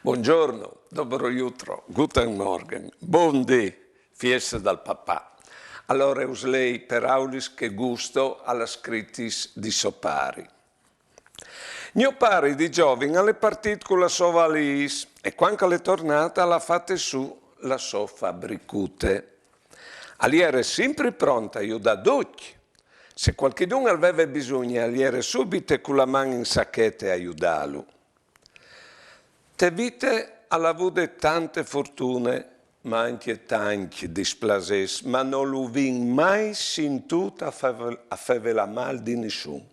Buongiorno, dobro jutro, guten Morgen, buondì, fiesta dal papà. Allora uslei per aulis che gusto alla scritis di sopari. Mio pari di giovine alle partit con la sua valis e quando è tornata l'ha fatta su la sua fabbricute. Ali era sempre pronta, io da tutti. Se qualcuno aveva bisogno, ali era subito con la mano in sacchette a aiutarlo. Te vite ha avuto tante fortune, ma anche tanti displases, ma non lo vin mai sentito a favela mal di nessuno.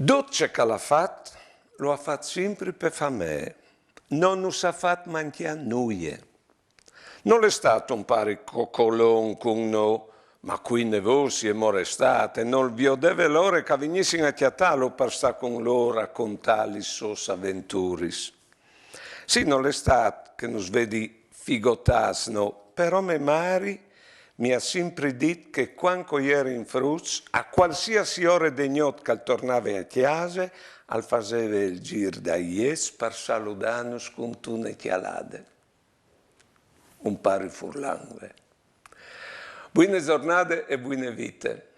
Tutto che l'ha fatto, lo ha fatto sempre per me. Non lo ha fatto manche a noi. Non è stato un pari coccolon con noi, ma qui ne vosi e morestate, non vi odeve l'ora che venissero a chiatarlo per stare con loro a raccontare le sue avventure. Sì, non è stato che non vedi figotasno, però me mari mi ha sempre detto che quando ero in fruz, a qualsiasi ora di notte che tornava a chiesa, al faceva il giro da ies per salutarnos con una chialade. Un pari furlano. Buone giornate e buone vite.